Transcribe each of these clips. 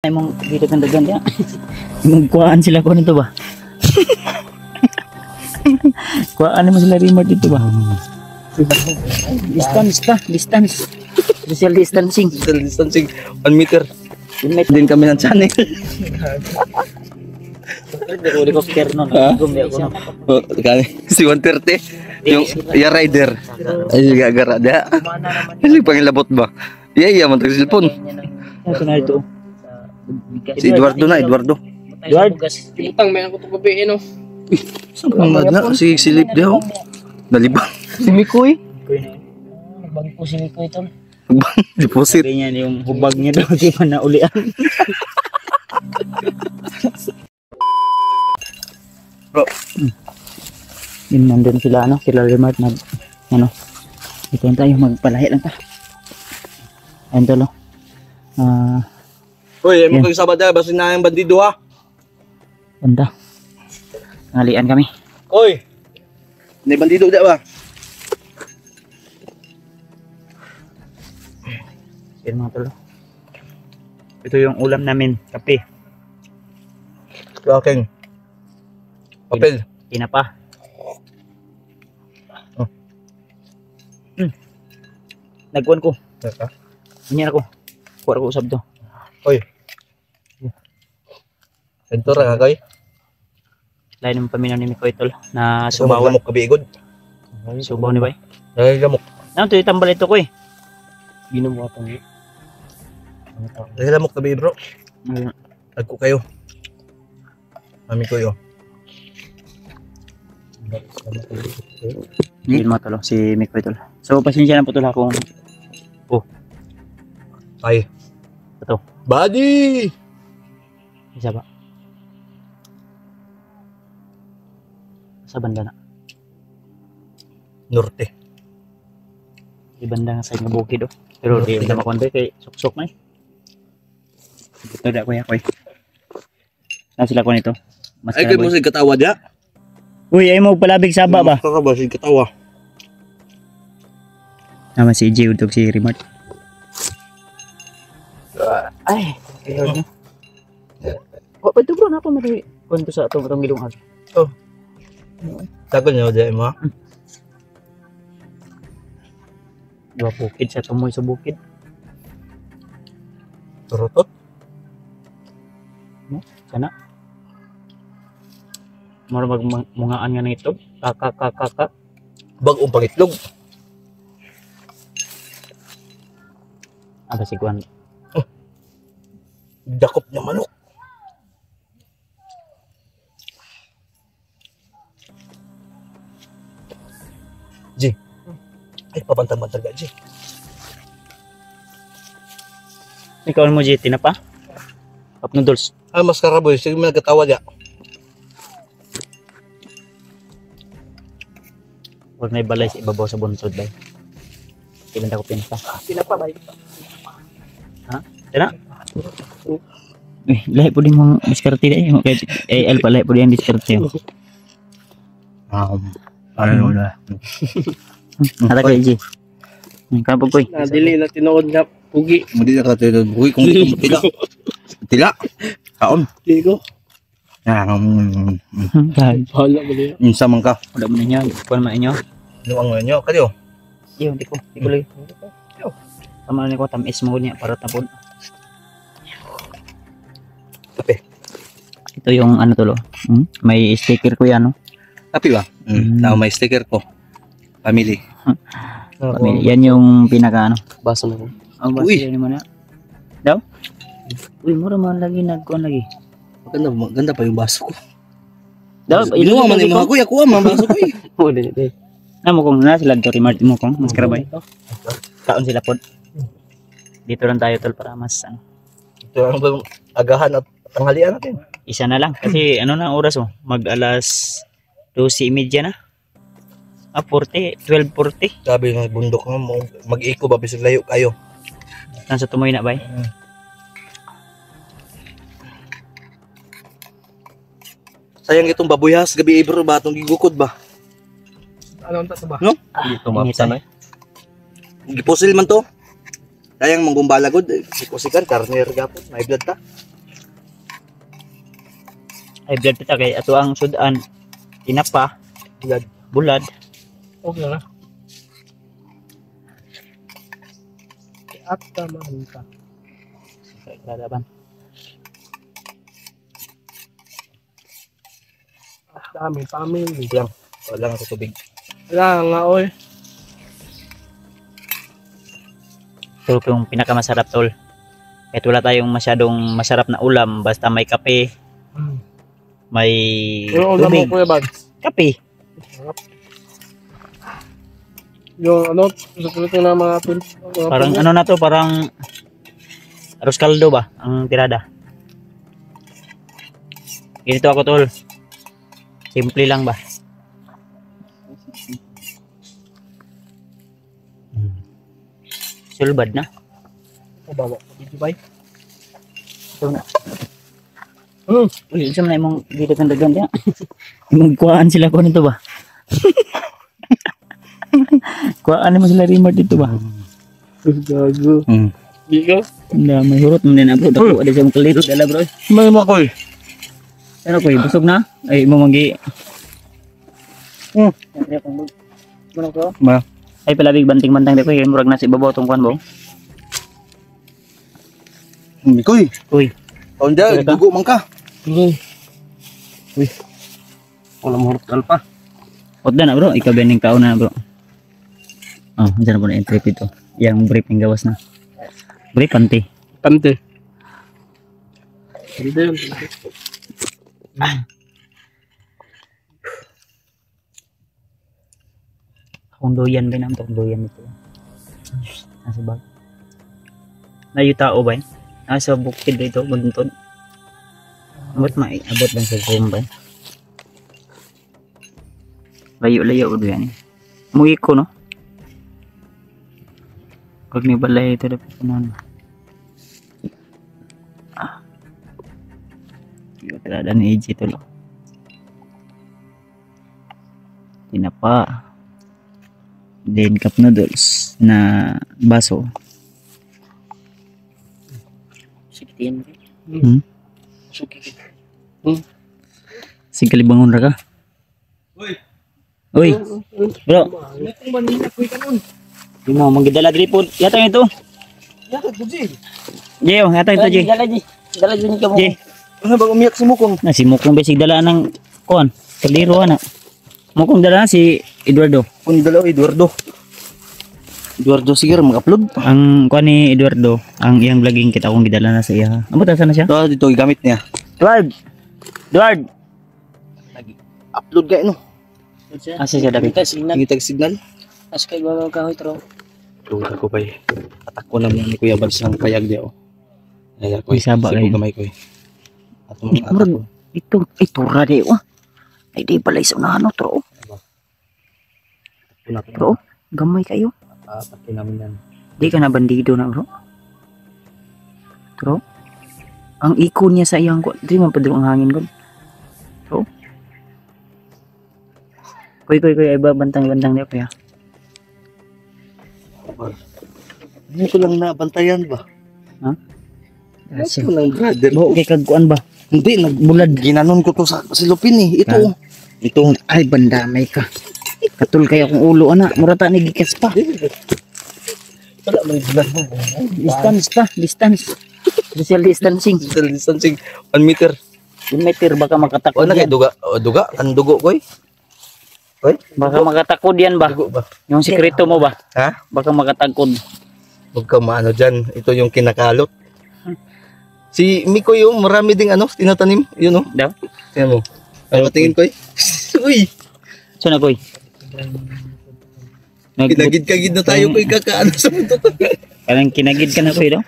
ay mong dito kang dagan ya. Magkuhaan sila ko nito ba? Kuhaan mo sila remote dito ba? Distance. Social distancing. 1 meter. Din kami ng channel. Helicopter nun. Si 130. Yung rider. Ay, gagara. Diya. Kasi pangilabot ba? Iya, man tag cellphone. Ito na ito. Si Eduardo. Utang may ako to gabi no. Saan pa na? Si Silip diya. Nalibang. Si Mikoy. Nagbagi po si Miko ito. Deposit. Sabi niya yung hubag niya daw di pa naulian. Bro. Yun nandun sila sila Remart ito yung tayo magpalahi lang ta. Ayun tolo. Uy, mo kang sabada basta na yung bandido ha. Ganda. Ngalian kami. Uy. May bandido da ba? Yan mga tolo. Ito yung ulam namin, kape. Aking. Papel. Tinapa. Oh. Nagkuhan ko. Ganyan ako. Kuha ko usap to. Uy. Ito ra kay. Lain ng paminaw ni Miko ito na subawan. Gamok kabigod. Subaw ni bay. Ay gamok. Ano to itambal ito ko eh. Ginubuhatan niya. Ay gamok kabi bro. Agko kayo. Mami ko yo. Hindi mo tolo si Miko ito. So pasensya na po tolo kung Ay. Ito. Buddy. Isa ba? Sa banda na. Norte. Di banda nga sa nga bukid oh. Pero di na makonde kay suksok na eh. Ito da kuya koy. Na sila ko nito. Mas Ay kay mo sig katawa dia. Uy, ay mo palabig saba ba? Ka sig katawa. Nama si J untuk si Remote. Ay, kaya oh, ito bro, napa mo rin kunto sa itong gilungan? Oh. Tagal niyo dia mo. Dua bukid sa tumoy sa bukid. Turutot. No? Sana. Mara magmungaan nga nito. Kaka. Bagong pangitlog. Ada si Guan. Dakop niya manok. Ji. Ay pabantang-bantang ga Ji. Ikaw mo J, tinapa? Cup noodles. Ah mas karaboy sige man nagkatawa dia. Huwag may balay sa ibabaw sa buntod ba? Kailan ako pinapa? Tinapa ba? Ha? Tira? Lahi po din mong diskarte na eh. Al pa lahi po din ang diskarte. Ano na. Nata ko J. Kapag koy. Dili na tinuod na pugi. Mudi na ka tayo buhi kung dito tila. Tila. Kaon. Dili ko. Dahil. Hala ba niya? Insa man ka. Wala mo na niya. Kuan man inyo. Nuang nyo kadyo. Iyo, di ko lagi. Tama na ko tamis mo niya para tapon. Kape. Ito yung ano tulo. May sticker ko yan, no? Kape ba? Tao may sticker ko. Family. Family. Yan yung pinaka ano. Basa mo. Ang basta Uy. yun mo na. Daw? Uy, mura man lagi nagkuhan lagi. Maganda pa yung baso ko. Daw, Inuwa man yung mga kuya ko ang baso ko eh. Oh, dili. Na mo kung na sila to Remart mo kung mas karabay. Kaon sila pod. Dito lang tayo tol para mas ano. Ito ang bang agahan at tanghalian natin. Isa na lang kasi ano na oras mo? Mag alas 12:30 na. 12:40. Sabi ng bundok nga mag-iko ba bisig layo kayo. Nasa tumoy na ba? Sayang itong babuyas gabi bro ba itong gigukod ba? Ano ta ba? No? Dito mapsan eh. Gipusil man to. Sayang manggumbala gud gipusikan karner gapon may blood ta. high blood pita kay ato ang sudan tinapa bulad. Okay na. At tamahan ka. Lalaban. At dami, family. Wala ako tubig. Wala nga, oy. Ito yung pinakamasarap tol. Kahit wala tayong masyadong masarap na ulam, basta may kape, may Yung ulam mo, tubig, Kuya Bads. kape. Yung ano, susunod na mga atin. Parang ano na to, parang arroz kaldo ba ang tirada. Ganito ako tol. Simple lang ba? Sulbad na. Bawa. Did you buy? Ito na. Uy, isa na imong dito kang dagan niya. Magkuhaan sila ko nito ba? Kuhaan mo sila remote dito ba? Gago. Di ka? May hurot mo din na bro. Dako, ada siyang kaliro dala bro. May makoy. Ano ko, busog na? Ay, mamanggi. Ma. Ay, palabig banting-bantang dito. Kaya murag nasi babaw tong kuhan ba? Mikoy. Uy, Kaon dyan, Talaga? dugo man ka. Wala mo hurot alpa. otda na bro. Ikaw ganing kaon na bro. Oh, dyan na po na entry ito. Yang briefing gawas na. Brief, panty. Pante. Hindi yun. Kung doyan ba naman itong doyan ito? Nasa bag. Nayo tao ba yun? Nasa bukid dito, buntod. Abot abot lang sa room ba yun? Layo-layo o yan. Muwi ko no? Pag may balay ito dapat naman. Tirada ni AJ ito lang. Tinapa. Then cup noodles na baso. Sikitin. Suki. Sigkalibangon ra ka. Uy, bro. Kung manina ko ikaw nun. Di mo magdala diri po. Yata ito. Yakad ko, Jay. Jeo, yata ito, Jey. Dala dyan ka mo. Jey, Ano ba umiyak si Mukong? na si Mukong besig dala ng kuan. Kaliro ana. Mukong dala na si Eduardo. Kung dalaw, Eduardo. Eduardo, sige, mag-upload. Ang kuan ni Eduardo, ang iyang vlogging kita kong gidala na sa iya. Amo ta sana siya? Ito, dito, gamit niya. Eduard. Eduard. Upload ka, no? Asa siya dapat? Ngitag signal. As kay bago ka hoy Tulad ko pa eh. Atak ko naman ni Kuya Bads ng payag niya, oh. Ayan ko, May saba kayo. gamay ko eh. At Di mga atak murag ko. ito ay tura de wa. Ay di pala isa na ano tro. Bro, gamay kayo. Atakin namin yan. Di ka na bandido na bro. Bro. Ang ikon niya sa iyang ko, di man padung ang hangin ko. Bro. Koy ay ba bantang-bantang niya kuya. Hindi ko lang nabantayan ba? Ha? Hindi ko lang, brother. Bo kay kagkuan ba? Hindi, nagbulad. Ginanon ko to sa silupin eh. Ito, oh. Ito ay bandamay ka. Katul kaya akong ulo ana, murata ni gikas pa. Wala, may bulan mo. Distance pa, distance. Social distancing. Social distancing. 1 meter. 1 meter baka makatakod O, na kay yan. duga. O, duga. Ang dugo ko eh. Oy, Baka makatakod yan ba? dugo ba? Yung sikreto mo ba? Ha? Baka makatakod. Huwag ka maano dyan. Ito yung kinakalot. Si Miko yung marami ding ano, tinatanim. Yun, oh. Daw? Tingnan mo. Ay, patingin ko eh. Uy, So na koy. kinagid-kagid na tayo ko kakaano sa mundo. Parang kinagid ka na koy daw.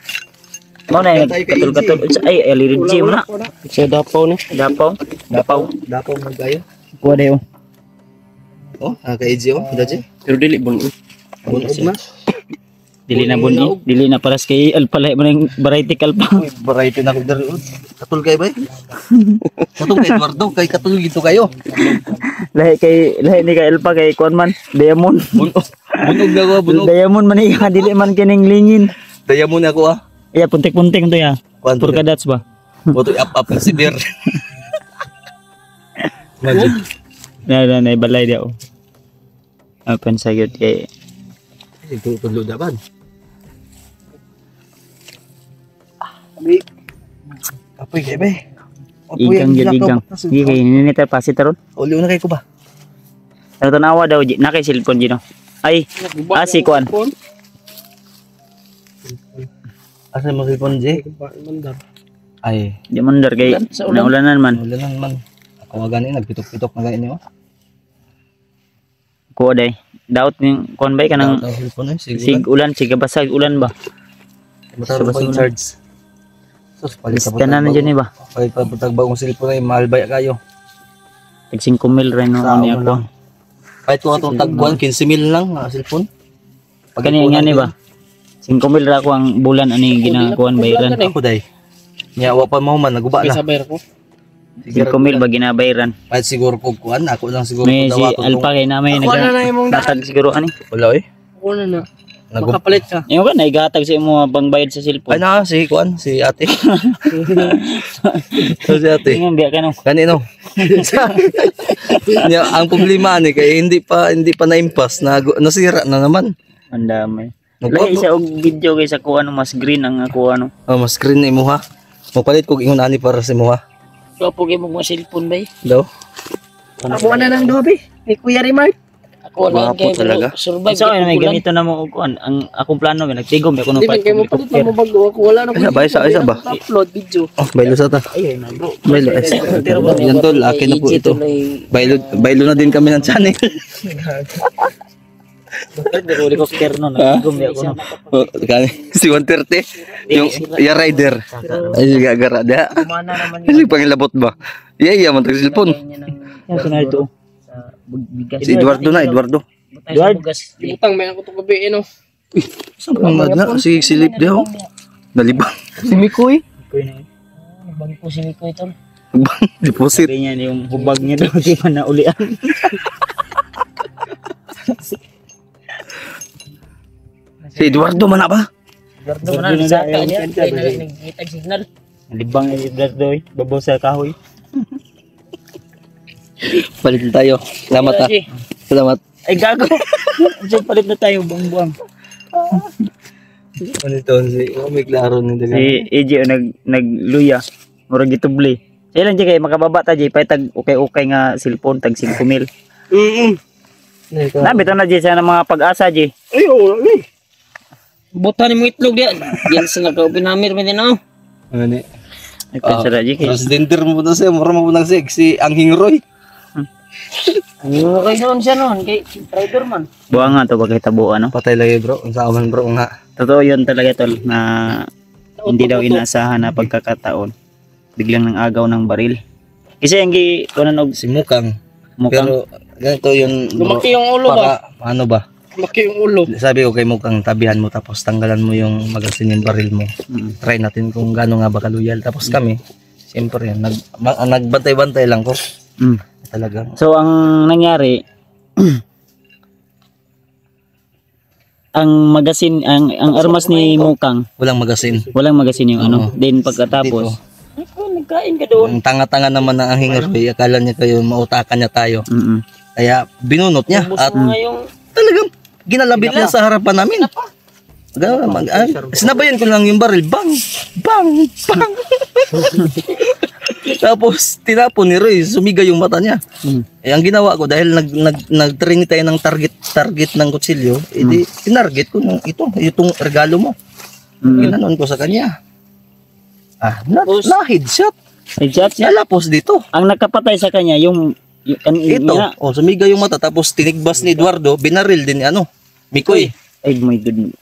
Mo na yung Tayo kay katul-katul. Ay, alirid gym na. Sa dapaw ni. Dapaw. Dapaw. Dapaw mo tayo. Kuha dayo. Oh, ka-EG oh. Daji. Pero dili bun. Bunog na. Dili na buni. Dili na paras kay alpalay mo ng variety kalpa. Uy, variety na ko dari. Katul kay bay. Katul kay Eduardo. Kay katul gitu kayo. Lahi ni kay alpa kay kuan man. Diamond. Bunog. Bunog na ko, bunog. Diamond man iya dili man kining lingin. Diamond ako ah. Iya puntik-puntik to ya. Kuan to. Purka dots ba? Boto up si Bear. Na balay dia oh. Open sa gyud kay Ito tulo dapat. Apoy kay be. igang gyud igang. Sige kay ninita pasit taron. Uli una kay ko ba? Pero tanawa daw na kay cellphone gino. Ay, si kuan. Asa mo cellphone J? Mandar. Ay, Di mandar kay naulanan man. wala lang man. Ako nga gani nagpitok-pitok na gani mo. Ko day. Daot ning kuan bay kanang Ang cellphone sig sig. ulan sig basag ulan ba. Masarap Basta- pa charge. Sus, palit sa Tanan na dyan ba. Palit pa putag bagong cellphone ay mahal ba kayo? Tag 5 mil rin no Sao ni mo ako. lang. Kahit ko atong tagbuan 15 mil lang nga cellphone. Kani nga ni ba? 5 mil ra ko ang bulan ani ginakuan bayran. Ako day. Nya wa pa mo man naguba May na. sabayar ko. 5 mil ba ginabayran. Kahit siguro ko kuan, ako lang siguro May si daw ako Alpa kay na may Ako na na yung mga natag siguro ani. wala eh. Ako na na. Nagum Makapalit ka. Yung ka naigatag sa imo pangbayad sa Ay cellphone. na si kuan, si ate. So, si ate. Tingnan biya ka no. Kanino? Nya ang problema ni kay hindi pa na-impasse na nasira na naman. Ang dami. Nagbuhat Lahi sa og video kay sa kuan mas green ang ako ano. Oh, mas screen ni mo ha. Magpalit ko ingon ani para sa mo ha. So po kay mo cellphone bay. Daw. Ako na ng dobi. Ni Kuya Rimart. Ako Guwapo talaga. survive. So may ganito na mo og kuan. Ang akong plano may nagtigom ako no Di man kayo mo palit na mo bago. Ako wala na ko. Ay, isa ba? Upload video. Oh, baylo sa ta. Ay na bro. Baylo. Yan tol, akin na po ito. Baylo na din kami ng channel. Pero helicopter no nagtigom ako no. Oh, kani si 130 yung ya rider. Ay gagara da. Kumana naman Kasi pangilabot ba? Yeah, man tag cellphone. yung sunod ito. Sa bigas. Si Eduardo na, Eduardo. Eduardo. Utang may ako to gabi no. Saan pa na? Si Silip daw. Nalibang. Si Mikoy. Bangko si Miko ito. Deposit. Sabi niya yung hubag niya daw di man naulian. Si Eduardo man na ba? Eduardo na saka niya nagitag signal. Libang ni Eduardo eh. Babaw sa kahoy. Palit tayo. Salamat ha. Salamat. Ay gago. Diyan palit na tayo buang-buang. Ano ito? May klaro nito. Si EJ nagluya. Murag gitubli. Sa ilang kay makababa ta jay tag okay nga cellphone tag 5,000. Nabi to na jay sa mga pag-asa jay. Ay, wala ni. Buta ni mo itlog dia. Yan sa nagka-upinamir mo din ako. Ano ni? Ay pensara jay kay. Presidente mo na siya. Mura mo na siya. Si Anghing Roy. Ano kayo noon siya noon? Kay driver man. Buang nga to pagkitabo ano. Patay lagi bro. Ang saan bro nga. Totoo yun talaga tol na hindi daw inaasahan na pagkakataon. Biglang nang agaw ng baril. Kasi ang kunan og Si Mukang. mukhang Pero ganito yun. bro, Lumaki yung ulo ba? para, ano ba? Lumaki yung ulo. Sabi ko kay Mukang tabihan mo tapos tanggalan mo yung magasin yung baril mo. Try natin kung gaano nga ba kaluyal. Tapos kami, siyempre nagbantay-bantay lang ko. Mm. Talagang. So ang nangyari ang magasin ang armas ni Mukang Walang magasin. walang magasin yung ano. Then pagkatapos Nagkain ka doon. Ang tanga-tanga naman ng Anghing Roy. Akala niya kayo mautakan niya tayo. Kaya binunot niya. Ubus At mo nga yung talagang ginalabit niya sa harapan namin. Sinabayan ko lang yung baril. Bang! Bang! Bang! Tapos tinapon ni Roy. Sumiga yung mata niya. Eh, ang ginawa ko dahil nag-train tayo ng target ng kutsilyo, edi tinarget ko ng itong regalo mo. Ginanon ko sa kanya. Na-headshot. Headshot niya. Nalapos dito. Ang nakapatay sa kanya yung Ito, sumiga yung mata tapos tinigbas ni Eduardo, binaril din ni Mikoy. ay my god.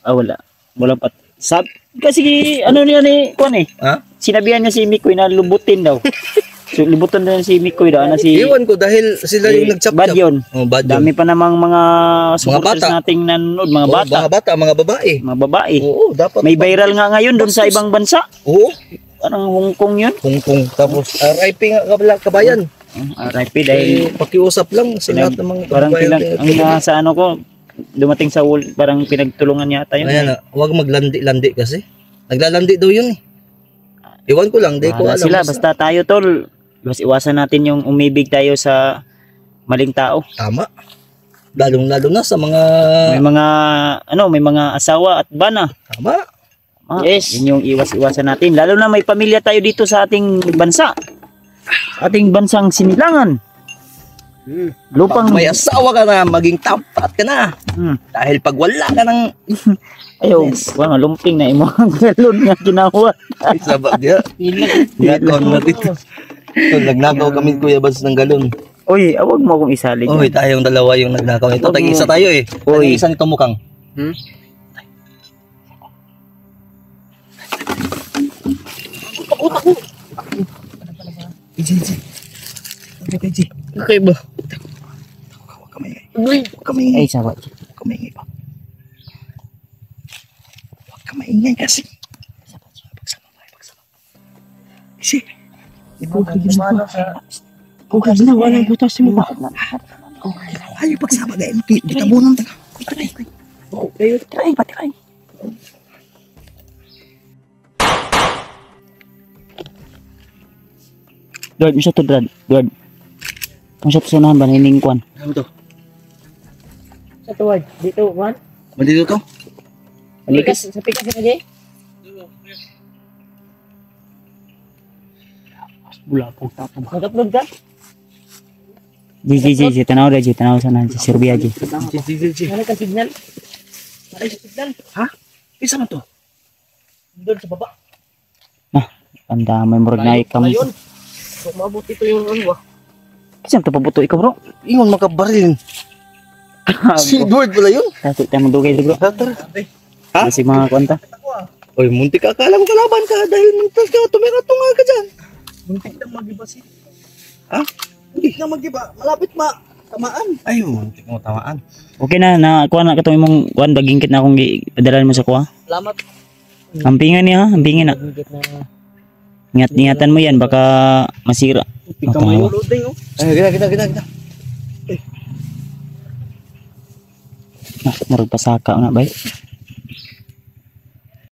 Wala pa. Kasi ano niya ni kuan eh. Ha? Sinabihan niya si Mikoy na lubutin daw. So lubutin din si Mikoy daw na si Iwan ko dahil sila yung nagchap-chap. bad yun. Oh, bad yun. Dami pa namang mga supporters bata. nating nanonood, mga Oh, bata, mga bata, mga babae. mga babae. Oo, dapat. May viral nga ngayon doon sa ibang bansa. Oo, Parang Hong Kong yun. kung tapos RIP nga kabayan. RIP dahil Pakiusap lang sa lahat ng mga parang kababayan. ang nasa ano ko dumating sa wall, parang pinagtulungan yata yun. Ayan na, huwag maglandi-landi kasi. Naglalandi daw yun eh. Iwan ko lang, di ko Wala alam. sila, basta tayo tol. iwasan natin yung umibig tayo sa maling tao. Tama. Lalong-lalo na sa mga... May mga asawa at bana. Tama. Yes. Yun yung iwasan natin. Lalo na may pamilya tayo dito sa ating bansa. Sa ating bansang sinilangan. Lupang... May asawa ka na, maging tapat ka na. Dahil pag wala ka ng... Ayaw, wala lumping na imo ang galon nga ginawa. Ay, sabak dia. Nakaw na dito. So, nagnakaw kami Kuya Bans ng galon. Uy, awag mo akong isali Oy, dyan. tayong dalawa yung nagnakaw nito. Tag-isa tayo eh. Oy. Tag-isa nito mukhang. Okay ba? Huwag ka maingay. Huwag ka maingay. Ay, sawa. Huwag ka maingay pa. Huwag ka maingay kasi. Pagsama tayo, pagsama. Kasi, Okay na, walang butas mo ba? ayaw pagsama dahil kita mo nang taga. Tiray, patiray. Lord, mo siya to, Brad. Lord. Mo siya to sunahan ba, niningkwan. Ano to? Sa tuwad, dito, man. Mandito to? Sa pikas na Jay. Bula po, tapo. Nag-upload ka? Ji, tanaw rin, Ji. Tanaw sana, Ji. Serbia, Ji. Ano ka signal? Ano ka signal? Isa man to? Doon sa baba. Panda, may murag na ikam. Ayun. So, maabot ito yung ano ba? Kasi ito pabuto ikaw, bro. Ingon makabarilin. Si Edward pala yun. Dati tayo magdugay, bro. Tara. Kasi mga kwanta. Oy, muntik ka. Akala mo kalaban ka dahil mental ka. Tumira-tunga ka dyan. Muntik na mag-iba si. Muntik na mag-iba. Malapit tamaan. Ay, muntik mo tamaan. Okay na kuha na katong imong kuan bagingkit na akong padalhan mo sa kuha. Salamat. Ampingan niya, ha? Ampingin na. Higit na. Ingat-ingatan mo yan, baka masira. Ikaw may loading oh. Ay, gina. Murag pasaka na, bay.